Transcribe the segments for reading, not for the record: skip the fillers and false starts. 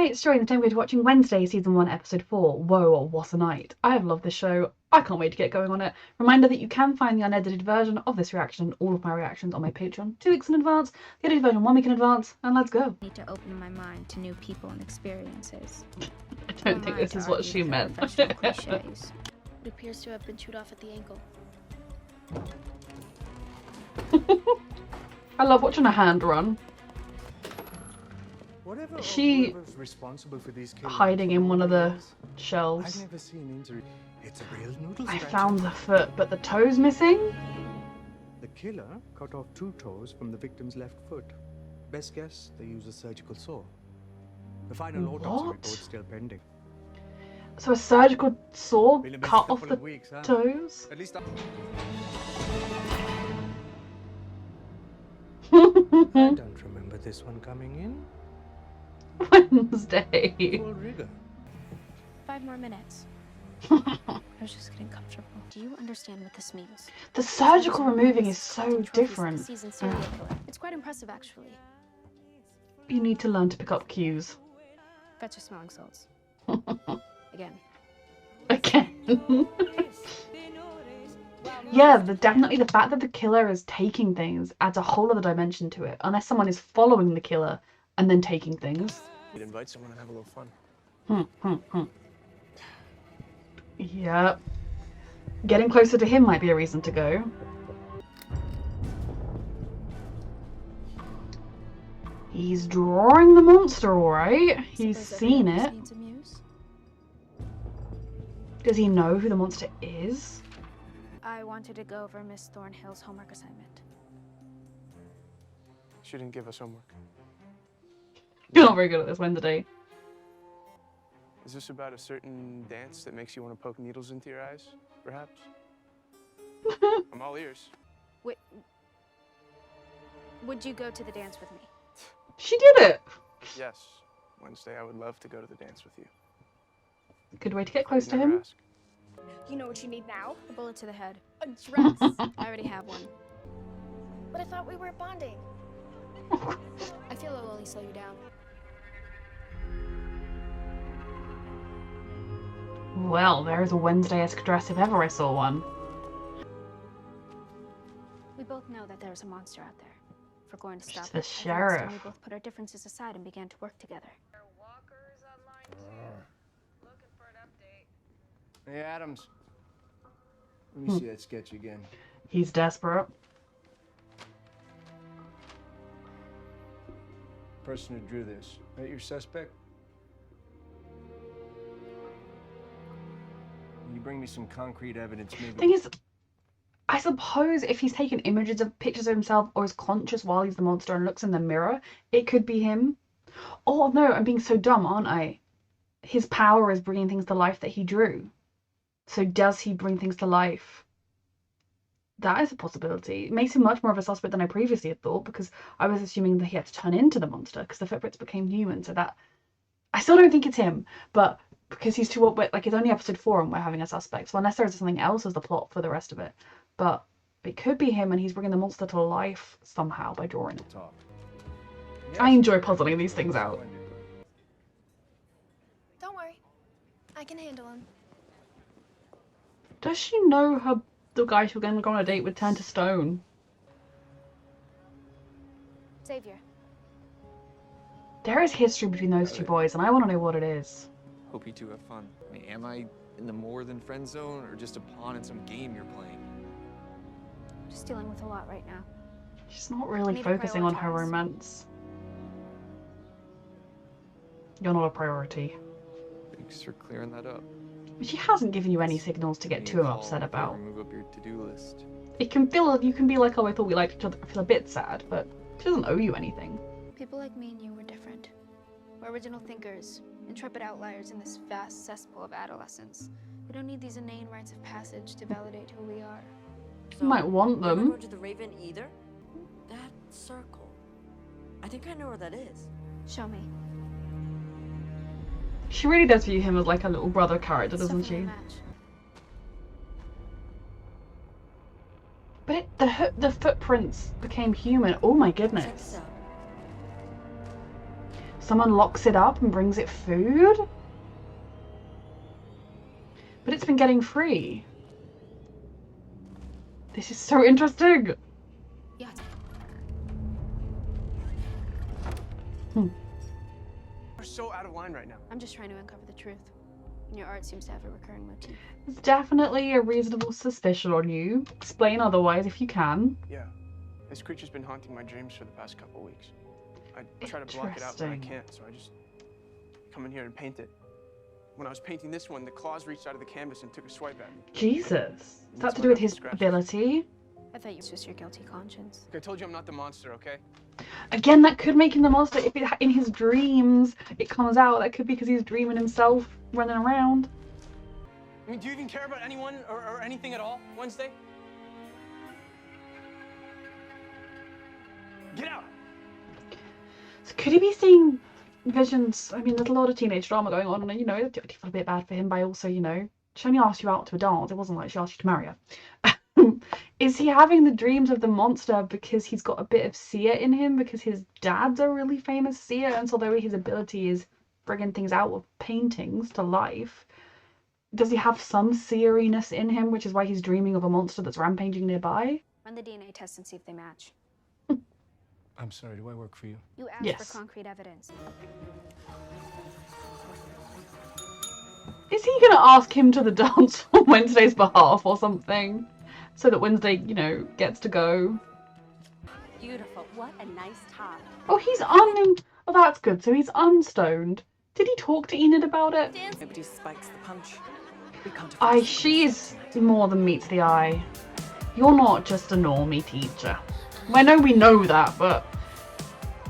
Hi, it's Joy, and today we're watching Wednesday, Season 1, Episode 4. Whoa, what a night. I have loved this show. I can't wait to get going on it. Reminder that you can find the unedited version of this reaction and all of my reactions on my Patreon 2 weeks in advance, the edited version 1 week in advance, and let's go. I need to open my mind to new people and experiences. I don't think this is what she meant. Cliches. It appears to have been chewed off at the ankle. I love watching a hand run. Is she hiding in one of the shelves? I've never seen injury. It's a real noodle I scratcher. found the foot, but the toe's missing? The killer cut off 2 toes from the victim's left foot. Best guess, they used a surgical saw. The final autopsy report still pending. So a surgical saw Been a busy cut off couple the of weeks, huh? toes? At least I I don't remember this one coming in. Wednesday. Full rigor. 5 more minutes. I was just getting comfortable. Do you understand what this means? The surgical removing is so different. Seasoned serial killer. It's quite impressive, actually. You need to learn to pick up cues. Got your smelling salts. Again. Again. Yeah, definitely the fact that the killer is taking things adds a whole other dimension to it. Unless someone is following the killer and then taking things. You'd invite someone and have a little fun. Yep. Getting closer to him might be a reason to go. He's drawing the monster, alright. He's seen it. Does he know who the monster is? I wanted to go over Miss Thornhill's homework assignment. She didn't give us homework. You're not very good at this, Wednesday. Is this about a certain dance that makes you want to poke needles into your eyes, perhaps? I'm all ears. Wait. Would you go to the dance with me? She did it! Yes. Wednesday, I would love to go to the dance with you. Good way to get close to Never him. ask. You know what you need now? A bullet to the head. A dress. I already have one. But I thought we were bonding. I feel it'll only slow you down. Well, there is a Wednesday-esque dress if ever I saw one. We both know that there's a monster out there. If we're going to stop the it, I think it's sheriff. time we both put our differences aside and began to work together. Hey, Adams. Let me see that sketch again. He's desperate. Person who drew this. That your suspect? Can you bring me some concrete evidence, maybe? Thing is, I suppose if he's taken images of pictures of himself or is conscious while he's the monster and looks in the mirror, it could be him. Oh no, I'm being so dumb, aren't I? His power is bringing things to life that he drew. So does he bring things to life? That is a possibility. It makes him much more of a suspect than I previously had thought, because I was assuming that he had to turn into the monster because the footprints became human. So that, I still don't think it's him, but because he's too, like, it's only episode 4 and we're having a suspect. So unless there's something else as the plot for the rest of it, but it could be him and he's bringing the monster to life somehow by drawing it. I enjoy puzzling these things out. Don't worry. I can handle him. Does she know the guy she's going to go on a date with turned to stone? Xavier. There is history between those two boys, and I want to know what it is. Hope you two have fun. I mean, am I in the more than friend zone or just a pawn in some game you're playing? Just dealing with a lot right now. She's not really Need to focusing on her prioritize. romance. You're not a priority. Thanks for clearing that up. She hasn't given you any signals to get Need too a call upset or about. Move up your to-do list. It can feel, you can be like, oh, I thought we liked each other. I feel a bit sad, but she doesn't owe you anything. People like me and you were different. We're original thinkers, intrepid outliers in this vast cesspool of adolescence. We don't need these inane rites of passage to validate who we are. You might want Never them. go to the Raven either? That circle. I think I know where that is. Show me. She really does view him as like a little brother character, It's doesn't definitely she? a match. But the footprints became human. Oh my Check this goodness. out. someone locks it up and brings it food? But it's been getting free. This is so interesting. Yeah. Hmm. You're so out of line right now. I'm just trying to uncover the truth. And your art seems to have a recurring motif. There's definitely a reasonable suspicion on you. Explain otherwise if you can. Yeah. This creature's been haunting my dreams for the past couple weeks. I try to block it out, but I Interesting. can't, so I just come in here and paint it. When I was painting this one, the claws reached out of the canvas and took a swipe at me. Jesus. Is that That's to why do I with got the his scratches. ability? I thought it was just your guilty conscience. Like I told you, I'm not the monster, okay? Again, that could make him the monster. If it, in his dreams it comes out, that could be because he's dreaming himself running around. I mean, do you even care about anyone or anything at all, Wednesday? Get out! So could he be seeing visions? I mean, there's a lot of teenage drama going on, and you know, I do feel a bit bad for him by also, you know, she only asked you out to a dance. It wasn't like she asked you to marry her. Is he having the dreams of the monster because he's got a bit of seer in him because his dad's a really famous seer, and so although his ability is bringing things out of paintings to life, does he have some seeriness in him, which is why he's dreaming of a monster that's rampaging nearby? Run the DNA test and see if they match. I'm sorry, do I work for you? You asked Yes. for concrete evidence. Is he gonna ask him to the dance on Wednesday's behalf or something? So that Wednesday, you know, gets to go. Beautiful. What a nice top. Oh, oh, that's good. So he's unstoned. Did he talk to Enid about it? Nobody spikes the punch. We can't Aye, she's more than meets the eye. You're not just a normie teacher. I know we know that, but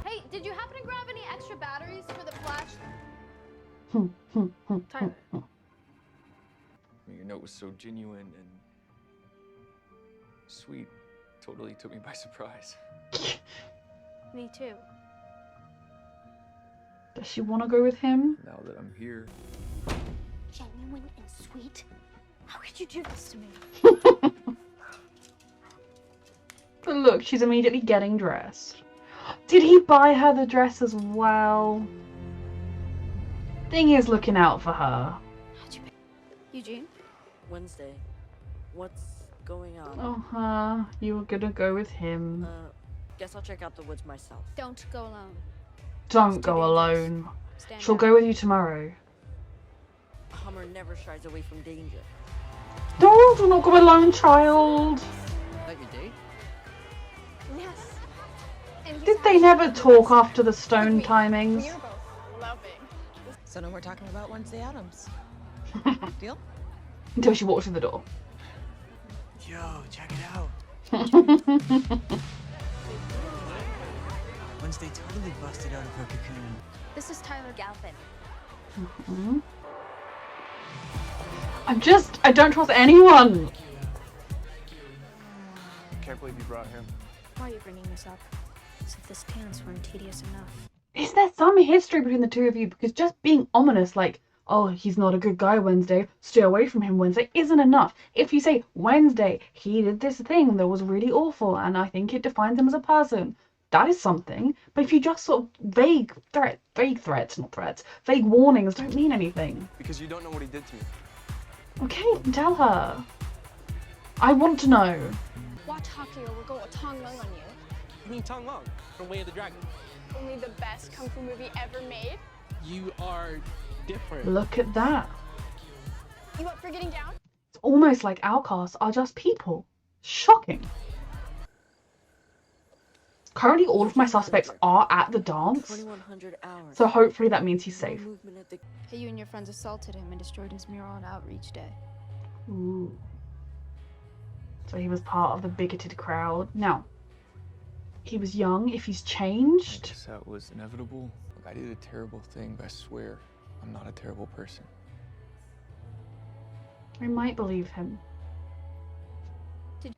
Hey, did you happen to grab any extra batteries for the flash? Tyler. I mean, your note was so genuine and sweet. Totally took me by surprise. Me too. does she want to go with him? Now that I'm here, Genuine and sweet? How could you do this to me? But look, she's immediately getting dressed. Did he buy her the dress as well? Thing is looking out for her. How'd you pick? Eugene? Wednesday. What's going on? Oh, you were gonna go with him. Guess I'll check out the woods myself. Don't go alone. Don't it's too go dangerous. alone. Stand She'll down. go with you tomorrow. Hummer never shies away from danger. No, do not go alone, child. that your date? Yes. And he's Did they actually never really talk nice. after the stone We timings? are both loving. So now we're talking about Wednesday Addams. Deal? Until she walked through the door. Yo, check it out. Wednesday totally busted out of her cocoon. This is Tyler Galvin. I don't trust anyone. Can't believe you brought him. Why are you bringing this up? As if this dance weren't tedious enough. Is there some history between the two of you? Because just being ominous, like, oh, he's not a good guy, Wednesday, stay away from him, Wednesday, isn't enough. If you say, Wednesday, he did this thing that was really awful, and I think it defines him as a person, that is something. But if you just sort of vague warnings don't mean anything. Because you don't know what he did to me. Okay, tell her. I want to know. Watch hockey or we'll go a tong lung on you. You mean Tong Long from Way of the Dragon? Only the best kung fu movie ever made. You are different. Look at that. You up for getting down? It's almost like outcasts are just people. Shocking. Currently, all of my suspects are at the dance, 2100 hours. so hopefully that means he's safe. No movement at the Hey, you and your friends assaulted him and destroyed his mural on Outreach Day. Ooh. So he was part of the bigoted crowd. Now, he was young. If he's I changed, guess that was inevitable. Look, I did a terrible thing, but I swear I'm not a terrible person. I might believe him. Did-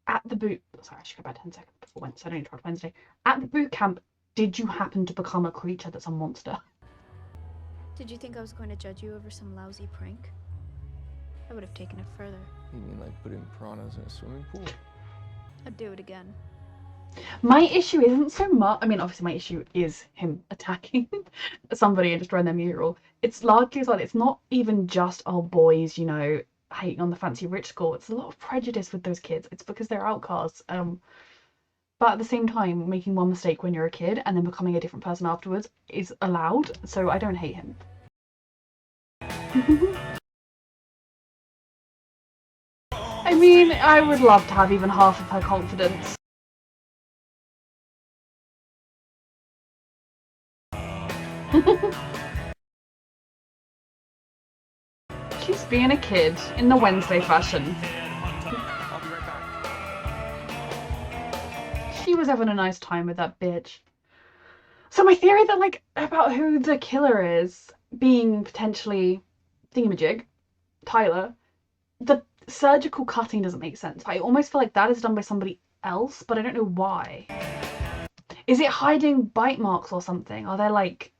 At the boot. Sorry, I should go back 10 seconds before Wednesday. I don't interrupt Wednesday. At the boot camp, did you happen to become a creature that's a monster? Did you think I was going to judge you over some lousy prank? I would have taken it further. You mean like putting piranhas in a swimming pool? I'd do it again. My issue isn't so much, I mean, obviously my issue is him attacking somebody and destroying their mural. It's largely as well, it's not even just, oh, boys, you know, hating on the fancy rich school. It's a lot of prejudice with those kids. It's because they're outcasts. But at the same time, making one mistake when you're a kid and then becoming a different person afterwards is allowed, so I don't hate him. I mean, I would love to have even half of her confidence. She's being a kid in the Wednesday fashion. I'll be right back. She was having a nice time with that bitch. So my theory that, like, about who the killer is being potentially thingamajig, Tyler, the surgical cutting doesn't make sense. I almost feel like that is done by somebody else, but I don't know why. Is it hiding bite marks or something? Are there like,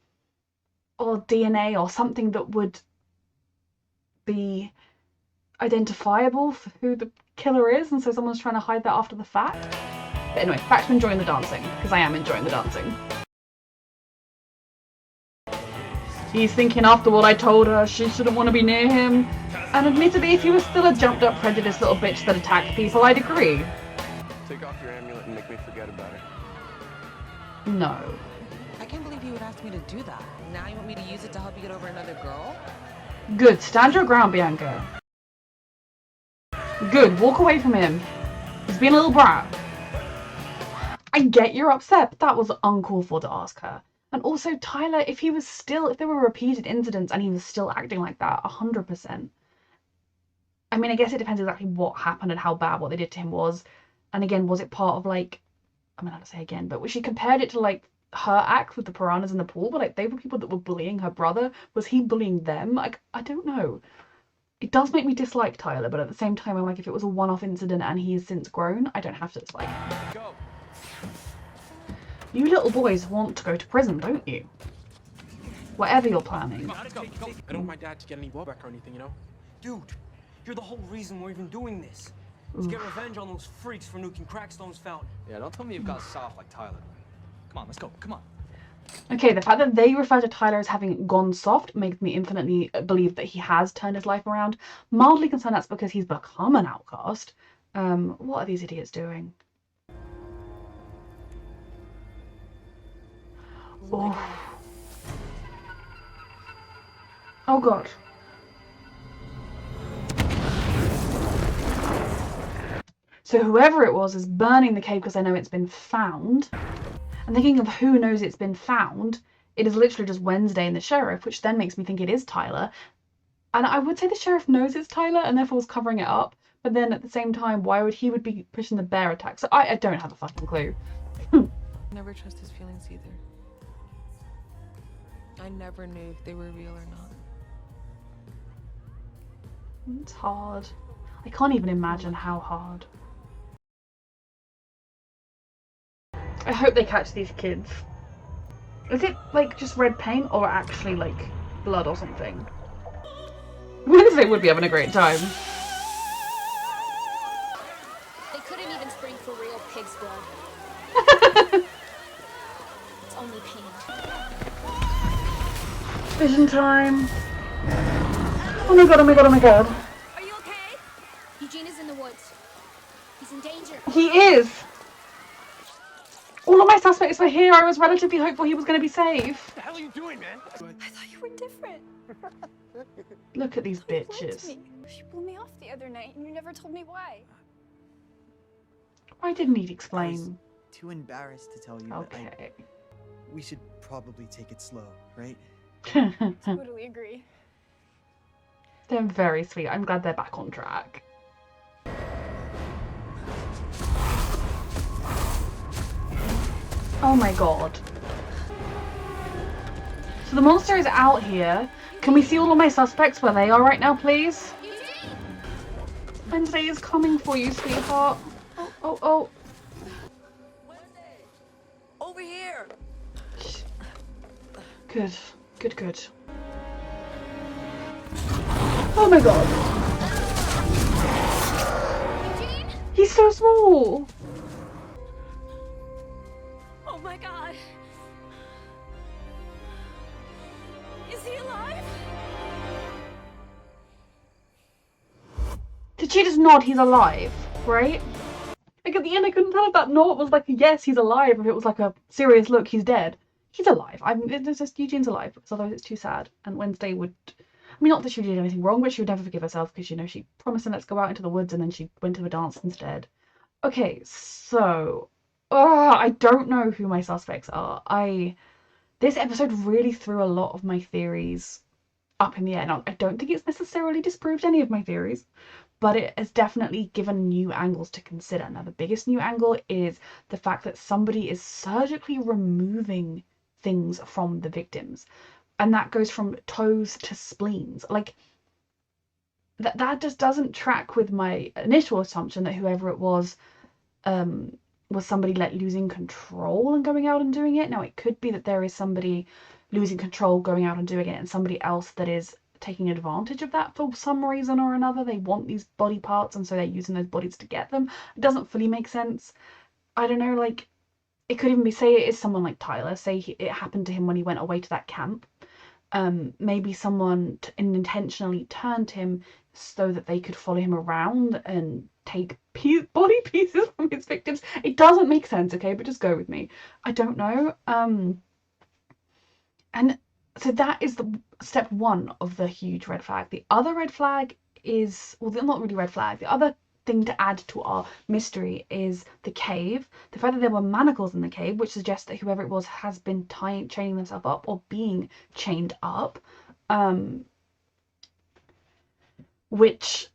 or DNA or something that would be identifiable for who the killer is, and so someone's trying to hide that after the fact? But anyway, back to enjoying the dancing, because I am enjoying the dancing. He's thinking after what I told her, she shouldn't want to be near him. And admittedly, if he was still a jumped up, prejudiced little bitch that attacked people, I'd agree. Take off your amulet and make me forget about it. No. I can't believe you would ask me to do that. Now you want me to use it to help you get over another girl? Good, stand your ground, Bianca. Good, walk away from him. He's being a little brat. I get you're upset, but that was uncalled for to ask her. And also, Tyler, if there were repeated incidents and he was still acting like that, 100%. I mean, I guess it depends exactly what happened and how bad what they did to him was. And again, was it part of, like, I mean, I have to say again, but she compared it to, like, her act with the piranhas in the pool, but, like, they were people that were bullying her brother. Was he bullying them? Like, I don't know. It does make me dislike Tyler, but at the same time, I'm like, if it was a one-off incident and he has since grown, I don't have to dislike him. Go. You little boys want to go to prison, don't you? Whatever you're planning. Come on, let's go. I don't want my dad to get any blowback or anything, you know? Dude, you're the whole reason we're even doing this. To get revenge on those freaks for nuking Crackstone's fountain. Yeah, don't tell me you've got soft like Tyler. Come on, let's go. Come on. Okay, the fact that they refer to Tyler as having gone soft makes me infinitely believe that he has turned his life around. Mildly concerned that's because he's become an outcast. What are these idiots doing? Oh. Oh god. So whoever it was is burning the cave because I know it's been found. And thinking of who knows it's been found, it is literally just Wednesday and the sheriff, which then makes me think it is Tyler. And I would say the sheriff knows it's Tyler and therefore is covering it up. But then at the same time, why would he be pushing the bear attack? So I don't have a fucking clue. Never trust his feelings either. I never knew if they were real or not. It's hard. I can't even imagine how hard. I hope they catch these kids. Is it like just red paint or actually like blood or something? Wednesday would be having a great time. They couldn't even spring for real pig's blood. It's only pain. Vision time. Oh my god, oh my god, oh my god. Are you okay? Eugene is in the woods. He's in danger. He is! All of my suspects were here. I was relatively hopeful he was going to be safe. What the hell are you doing, man? I thought you were different. Look at these You lied to bitches. me. She blew me off the other night and you never told me why. Why didn't he explain? Too embarrassed to tell you, Okay. but we should probably take it slow, right? Totally agree. They're very sweet. I'm glad they're back on track. Oh my god. So the monster is out here. Can we see all of my suspects where they are right now, please? Wednesday is coming for you, sweetheart. Oh, oh, oh. Over here. Good. Good, good. Oh my god. He's so small. Oh my god. Is he alive? Did she just nod he's alive, right? Like at the end I couldn't tell if that nod was like a yes, he's alive, or if it was like a serious look, he's dead. He's alive. It's just Eugene's alive, because otherwise it's too sad. And Wednesday would, I mean, not that she did anything wrong, but she would never forgive herself because, you know, she promised him let's go out into the woods and then she went to a dance instead. Okay, so, I don't know who my suspects are. This episode really threw a lot of my theories up in the air. Now, I don't think it's necessarily disproved any of my theories, but it has definitely given new angles to consider. Now, the biggest new angle is the fact that somebody is surgically removing things from the victims, and that goes from toes to spleens. Like, that just doesn't track with my initial assumption that whoever it was somebody like losing control and going out and doing it. Now, it could be that there is somebody losing control, going out and doing it, and somebody else that is taking advantage of that for some reason or another. They want these body parts, and so they're using those bodies to get them. It doesn't fully make sense. I don't know, like, it could even be, say it is someone like Tyler, say it happened to him when he went away to that camp. Maybe someone intentionally turned him so that they could follow him around and take body pieces from his victims. It doesn't make sense, okay, but just go with me. I don't know. And so that is the step one of the huge red flag. The other red flag is, well, not really red flag. The other thing to add to our mystery is the cave. The fact that there were manacles in the cave, which suggests that whoever it was has been chaining themselves up or being chained up. Which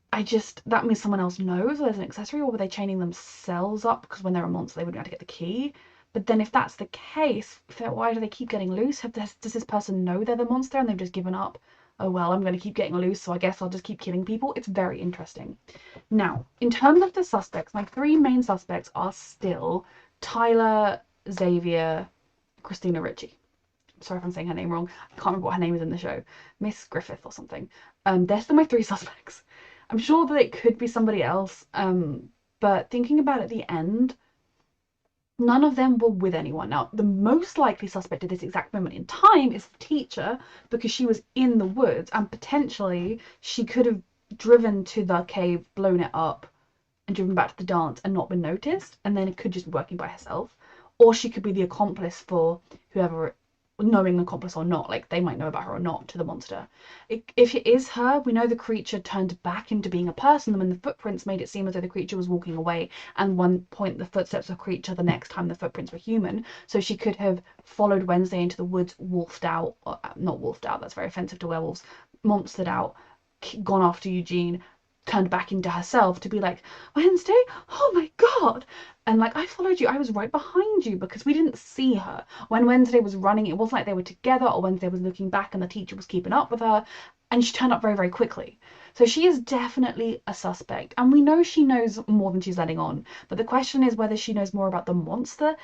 that means someone else knows there's an accessory, or were they chaining themselves up because when they're a monster they wouldn't be able to get the key? But then if that's the case, why do they keep getting loose? Does this person know they're the monster and they've just given up? Oh well, I'm going to keep getting loose, so I guess I'll just keep killing people. It's very interesting. Now, in terms of the suspects, my three main suspects are still Tyler, Xavier, Christina Ricci. Sorry if I'm saying her name wrong. I can't remember what her name is in the show. Miss Griffith or something. They're still my three suspects. I'm sure that it could be somebody else, but thinking about it at the end, none of them were with anyone. Now, the most likely suspect at this exact moment in time is the teacher, because she was in the woods and potentially she could have driven to the cave, blown it up, and driven back to the dance and not been noticed, and then it could just be working by herself. Or she could be the accomplice for whoever, knowing accomplice or not, like they might know about her or not, to the monster. If it is her, we know the creature turned back into being a person, and when the footprints made it seem as though the creature was walking away, and one point the footsteps of creature, the next time the footprints were human. So she could have followed Wednesday into the woods, wolfed out, or not wolfed out, that's very offensive to werewolves, monstered out, gone after Eugene, turned back into herself to be like, Wednesday, oh my god, and like, I followed you, I was right behind you, because we didn't see her when Wednesday was running. It wasn't like they were together, or Wednesday was looking back and the teacher was keeping up with her, and she turned up very, very quickly. So she is definitely a suspect, and we know she knows more than she's letting on, but the question is whether she knows more about the monster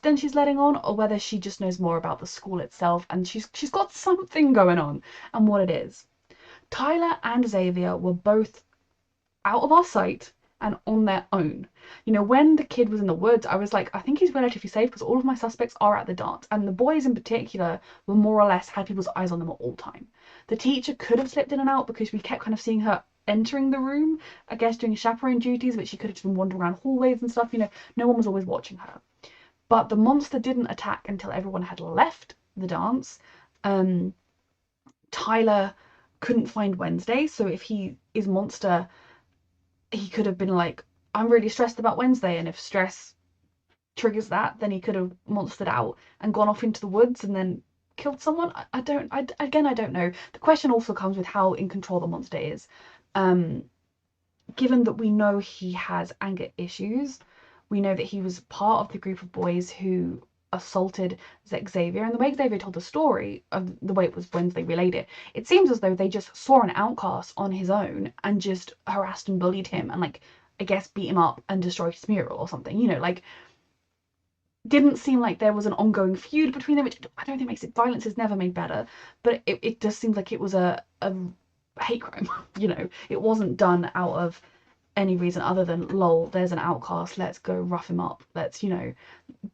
than she's letting on, or whether she just knows more about the school itself, and she's got something going on, and what it is. Tyler and Xavier were both out of our sight and on their own. You know, when the kid was in the woods, I was like, I think he's relatively safe because all of my suspects are at the dance, and the boys in particular were more or less had people's eyes on them at all time. The teacher could have slipped in and out because we kept kind of seeing her entering the room, I guess doing chaperone duties, but she could have just been wandering around hallways and stuff. You know, no one was always watching her. But the monster didn't attack until everyone had left the dance. Tyler couldn't find Wednesday, so if he is monster, he could have been like, I'm really stressed about Wednesday, and if stress triggers that, then he could have monstered out and gone off into the woods and then killed someone. I don't know. The question also comes with how in control the monster is. Given that we know he has anger issues, we know that he was part of the group of boys who assaulted Xavier, and the way Xavier told the story, of the way it was Wednesday relayed it, it seems as though they just saw an outcast on his own and just harassed and bullied him and, like, I guess beat him up and destroyed his mural or something, you know, like, didn't seem like there was an ongoing feud between them, which I don't think makes it, violence is never made better, but it just seems like it was a hate crime, you know. It wasn't done out of any reason other than, lol, there's an outcast, let's go rough him up, let's, you know,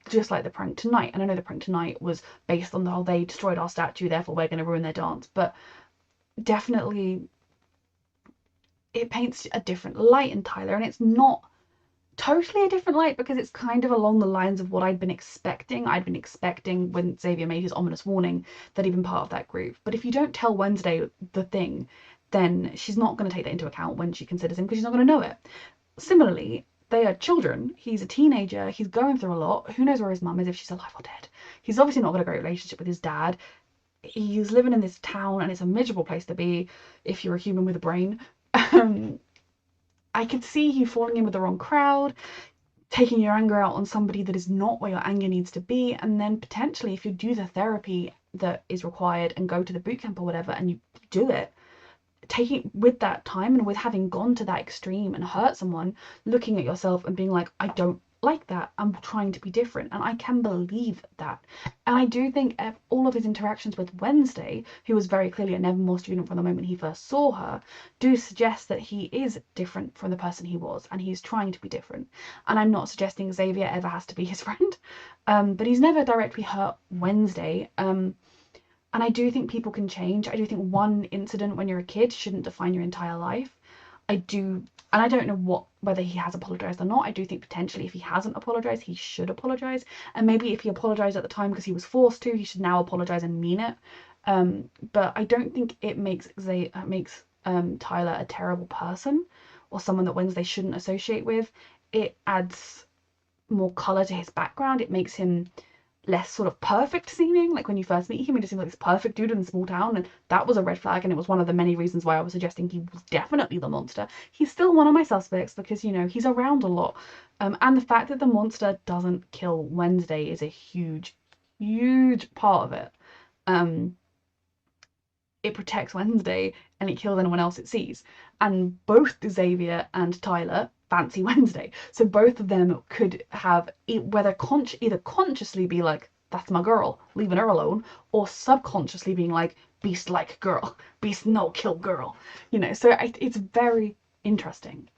just like the prank tonight. And I know the prank tonight was based on the whole, they destroyed our statue, therefore we're going to ruin their dance, but definitely it paints a different light in Tyler, and it's not totally a different light because it's kind of along the lines of what I'd been expecting. I'd been expecting when Xavier made his ominous warning that he'd been part of that group. But if you don't tell Wednesday the thing, then she's not going to take that into account when she considers him, because she's not going to know it. Similarly, they are children. He's a teenager. He's going through a lot. Who knows where his mum is, if she's alive or dead. He's obviously not got a great relationship with his dad. He's living in this town and it's a miserable place to be if you're a human with a brain. I could see you falling in with the wrong crowd, taking your anger out on somebody that is not where your anger needs to be, and then potentially if you do the therapy that is required and go to the boot camp or whatever and you do it, taking with that time and with having gone to that extreme and hurt someone, looking at yourself and being like, I don't like that, I'm trying to be different. And I can believe that. And I do think all of his interactions with Wednesday, who was very clearly a Nevermore student from the moment he first saw her, do suggest that he is different from the person he was, and he's trying to be different. And I'm not suggesting Xavier ever has to be his friend, but he's never directly hurt Wednesday. And I do think people can change. I do think one incident when you're a kid shouldn't define your entire life. I do, and I don't know whether he has apologised or not. I do think potentially if he hasn't apologised, he should apologise. And maybe if he apologised at the time because he was forced to, he should now apologise and mean it. But I don't think it makes Tyler a terrible person or someone that Wednesday shouldn't associate with. It adds more colour to his background. It makes him less sort of perfect seeming. Like when you first meet him, he just seems like this perfect dude in a small town, and that was a red flag, and it was one of the many reasons why I was suggesting he was definitely the monster. He's still one of my suspects because, you know, he's around a lot, and the fact that the monster doesn't kill Wednesday is a huge part of it. It protects Wednesday and it kills anyone else it sees, and both Xavier and Tyler fancy Wednesday, so both of them could have either consciously be like, that's my girl, leaving her alone, or subconsciously being like, beast like girl, beast no kill girl, you know. So it's very interesting.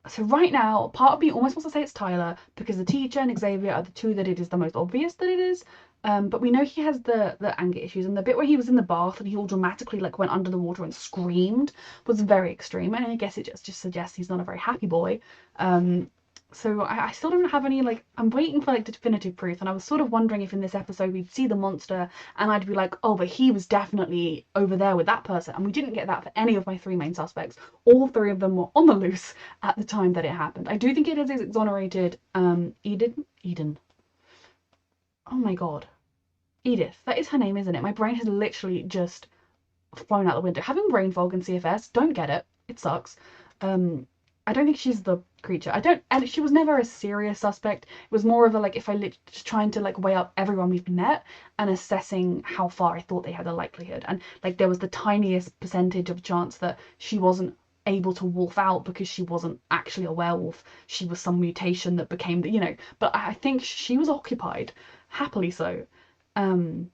So right now, part of me almost wants to say it's Tyler because the teacher and Xavier are the two that it is the most obvious that it is. But we know he has the anger issues, and the bit where he was in the bath and he all dramatically like went under the water and screamed was very extreme, and I guess it just suggests he's not a very happy boy. So I still don't have any, like, I'm waiting for like definitive proof, and I was sort of wondering if in this episode we'd see the monster and I'd be like, oh, but he was definitely over there with that person, and we didn't get that for any of my three main suspects. All three of them were on the loose at the time that it happened. I do think it is exonerated Eden. Oh my god. Edith. That is her name, isn't it? My brain has literally just flown out the window. Having brain fog in CFS, don't get it. It sucks. I don't think she's the creature. And she was never a serious suspect. It was more of a, like, if I just trying to, like, weigh up everyone we've met and assessing how far I thought they had a likelihood. And, like, there was the tiniest percentage of chance that she wasn't able to wolf out because she wasn't actually a werewolf. She was some mutation that became the, you know, but I think she was occupied, happily so. Now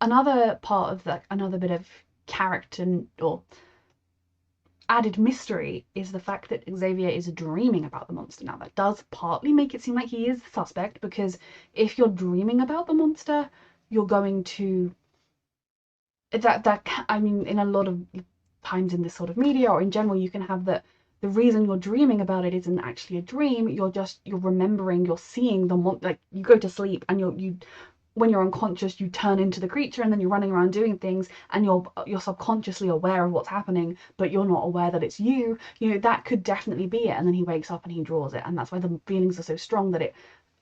another part of that, another bit of character or added mystery is the fact that Xavier is dreaming about the monster. Now that does partly make it seem like he is the suspect, because if you're dreaming about the monster, you're going to I mean, in a lot of times in this sort of media or in general, you can have that the reason you're dreaming about it isn't actually a dream. You're remembering, you're seeing like you go to sleep and when you're unconscious, you turn into the creature, and then you're running around doing things, and you're subconsciously aware of what's happening, but you're not aware that it's you. You know, that could definitely be it. And then he wakes up and he draws it, and that's why the feelings are so strong that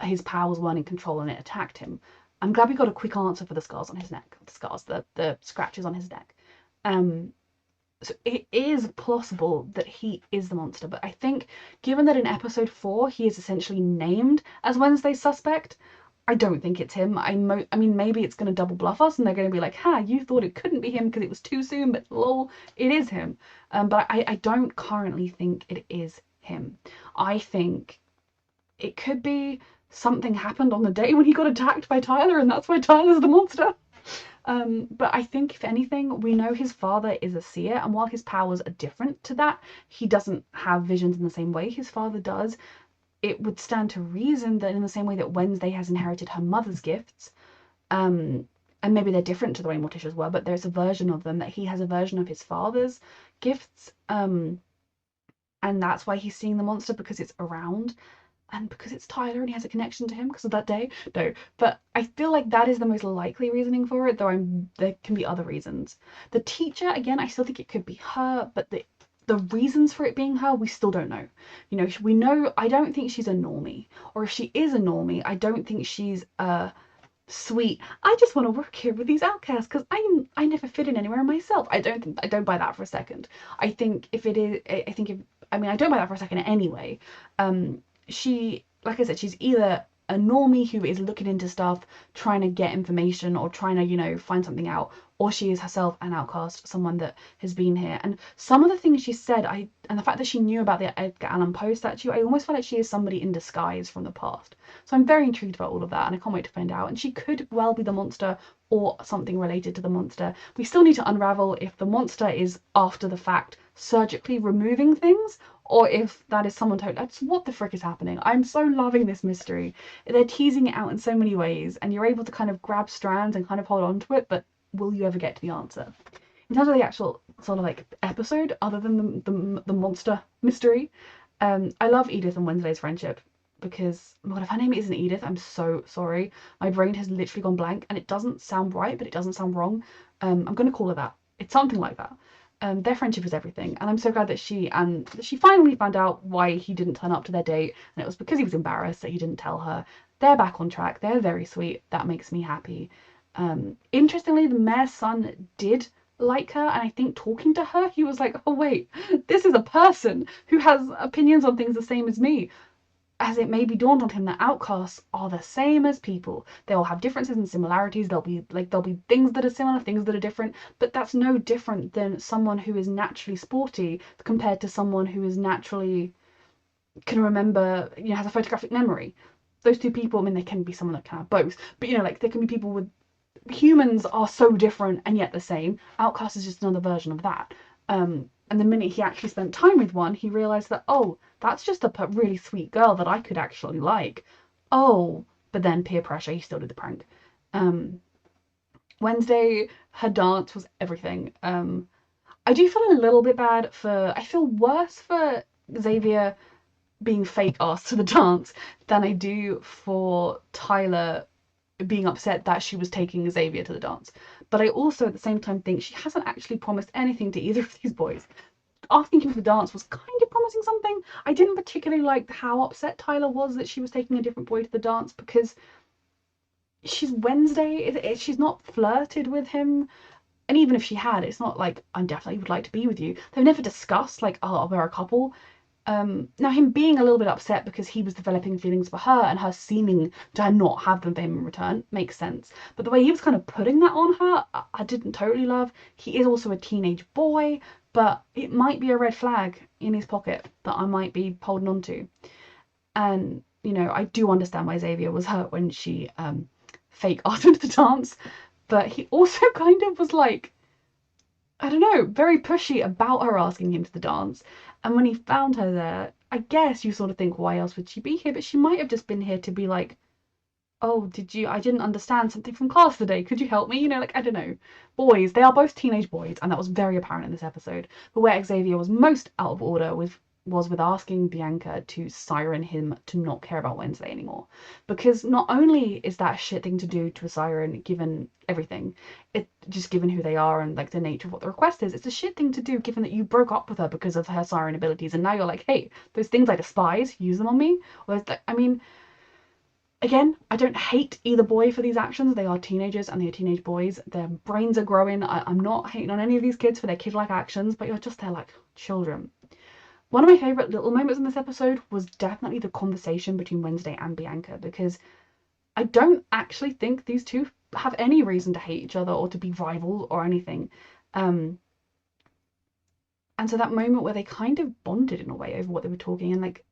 his powers weren't in control and it attacked him. I'm glad we got a quick answer for the scars on his neck. The scratches on his neck. So it is plausible that he is the monster, but I think given that in episode 4 he is essentially named as Wednesday's suspect, I don't think it's him. I mean, maybe it's going to double bluff us and they're going to be like, ha, you thought it couldn't be him because it was too soon, but lol, it is him. But I don't currently think it is him. I think it could be something happened on the day when he got attacked by Tyler, and that's why Tyler's the monster. But I think if anything, we know his father is a seer, and while his powers are different to that, he doesn't have visions in the same way his father does. It would stand to reason that in the same way that Wednesday has inherited her mother's gifts, and maybe they're different to the way Morticia's were, but there's a version of them that he has a version of his father's gifts, and that's why he's seeing the monster, because it's around, and because it's Tyler and he has a connection to him because of that day. No, but I feel like that is the most likely reasoning for it, though there can be other reasons. The teacher, again, I still think it could be her, but the reasons for it being her, we still don't know. You know, we know, I don't think she's a normie, or if she is a normie, I don't think she's a sweet, I just want to work here with these outcasts because I never fit in anywhere myself. I don't buy that for a second. I think if it is, I think if, I mean, I don't buy that for a second anyway. She, like I said, she's either a normie who is looking into stuff, trying to get information or trying to, you know, find something out, or she is herself an outcast, someone that has been here. And some of the things she said, and the fact that she knew about the Edgar Allan Poe statue, I almost feel like she is somebody in disguise from the past. So I'm very intrigued about all of that, and I can't wait to find out. And she could well be the monster or something related to the monster. We still need to unravel if the monster is after the fact surgically removing things, or if that is someone totally, what the frick is happening? I'm so loving this mystery. They're teasing it out in so many ways, and you're able to kind of grab strands and kind of hold on to it, but will you ever get to the answer? In terms of the actual sort of like episode, other than the monster mystery, I love Edith and Wednesday's friendship, because, oh my God, if her name isn't Edith, I'm so sorry. My brain has literally gone blank, and it doesn't sound right, but it doesn't sound wrong. I'm going to call her that. It's something like that. Their friendship is everything, and I'm so glad that she finally found out why he didn't turn up to their date, and it was because he was embarrassed that he didn't tell her. They're back on track. They're very sweet. That makes me happy. Interestingly, the mayor's son did like her, and I think talking to her, he was like, oh wait, this is a person who has opinions on things the same as me. As it maybe dawned on him that outcasts are the same as people. They all have differences and similarities. There'll be things that are similar, things that are different, but that's no different than someone who is naturally sporty compared to someone who is naturally can remember, you know, has a photographic memory. Those two people, I mean, they can be someone that can have both, but you know, like there can be people with, humans are so different and yet the same. Outcast is just another version of that. And the minute he actually spent time with one, he realized that, oh, that's just a really sweet girl that I could actually like. Oh, but then peer pressure, he still did the prank. Wednesday, her dance was everything. I do feel a little bit bad for, I feel worse for Xavier being fake asked to the dance than I do for Tyler being upset that she was taking Xavier to the dance. But I also at the same time think she hasn't actually promised anything to either of these boys. Asking him to the dance was kind of promising something. I didn't particularly like how upset Tyler was that she was taking a different boy to the dance, because she's Wednesday. She's not flirted with him. And even if she had, it's not like, I definitely would like to be with you. They've never discussed, like, oh, we're a couple. Now, him being a little bit upset because he was developing feelings for her and her seeming to not have them for him in return makes sense. But the way he was kind of putting that on her, I didn't totally love. He is also a teenage boy, but it might be a red flag in his pocket that I might be holding on to. And, you know, I do understand why Xavier was hurt when she fake asked him to the dance, but he also kind of was like, I don't know, very pushy about her asking him to the dance. And when he found her there, I guess you sort of think, why else would she be here? But she might have just been here to be like, oh, I didn't understand something from class today. Could you help me? You know, like, I don't know. Boys, they are both teenage boys, and that was very apparent in this episode. But where Xavier was most out of order was with asking Bianca to siren him to not care about Wednesday anymore. Because not only is that a shit thing to do to a siren, given everything, it just given who they are and like the nature of what the request is, it's a shit thing to do given that you broke up with her because of her siren abilities, and now you're like, hey, those things I despise, use them on me. Or I mean, again, I don't hate either boy for these actions. They are teenagers and they are teenage boys. Their brains are growing. I'm not hating on any of these kids for their kid-like actions, but you're just there like children. One of my favourite little moments in this episode was definitely the conversation between Wednesday and Bianca, because I don't actually think these two have any reason to hate each other or to be rivals or anything. And so that moment where they kind of bonded in a way over what they were talking, and like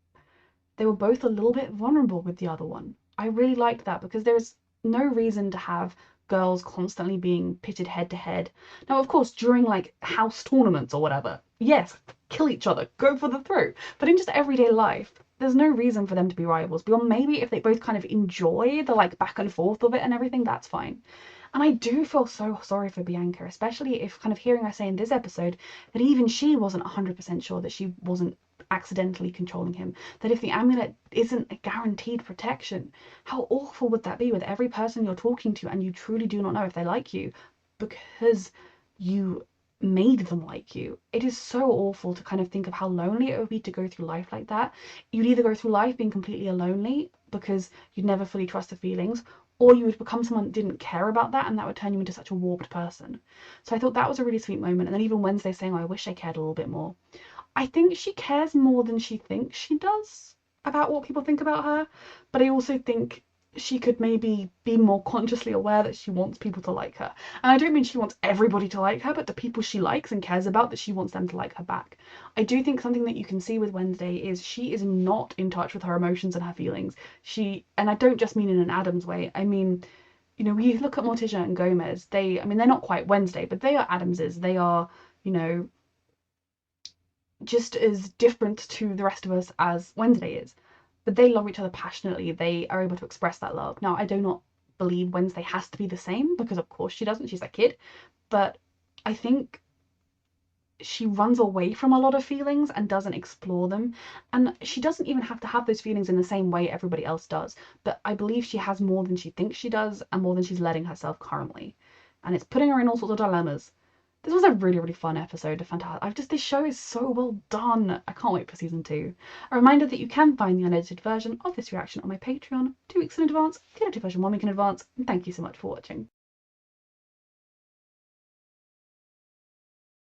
they were both a little bit vulnerable with the other one. I really liked that, because there's no reason to have girls constantly being pitted head to head. Now, of course, during like house tournaments or whatever, yes, kill each other, go for the throat. But in just everyday life, there's no reason for them to be rivals. Beyond maybe if they both kind of enjoy the like back and forth of it and everything, that's fine. And I do feel so sorry for Bianca, especially if kind of hearing her say in this episode that even she wasn't 100% sure that she wasn't accidentally controlling him, that if the amulet isn't a guaranteed protection, how awful would that be with every person you're talking to and you truly do not know if they like you because you made them like you. It is so awful to kind of think of how lonely it would be to go through life like that. You'd either go through life being completely lonely because you'd never fully trust the feelings, or you would become someone that didn't care about that, and that would turn you into such a warped person. So I thought that was a really sweet moment. And then even Wednesday saying, oh, I wish I cared a little bit more. I think she cares more than she thinks she does about what people think about her, but I also think she could maybe be more consciously aware that she wants people to like her. And I don't mean she wants everybody to like her, but the people she likes and cares about, that she wants them to like her back. I do think something that you can see with Wednesday is she is not in touch with her emotions and her feelings. And I don't just mean in an Adams way, I mean, you know, we look at Morticia and Gomez, they're not quite Wednesday, but they are Adamses. They are, you know, just as different to the rest of us as Wednesday is. But they love each other passionately. They are able to express that love. Now, I do not believe Wednesday has to be the same, because of course she doesn't. She's a kid. But I think she runs away from a lot of feelings and doesn't explore them. And she doesn't even have to have those feelings in the same way everybody else does. But I believe she has more than she thinks she does, and more than she's letting herself currently. And it's putting her in all sorts of dilemmas. This was a really, really fun episode. Fantastic. This show is so well done. I can't wait for season 2. A reminder that you can find the unedited version of this reaction on my Patreon 2 weeks in advance, the edited version 1 week in advance. And thank you so much for watching.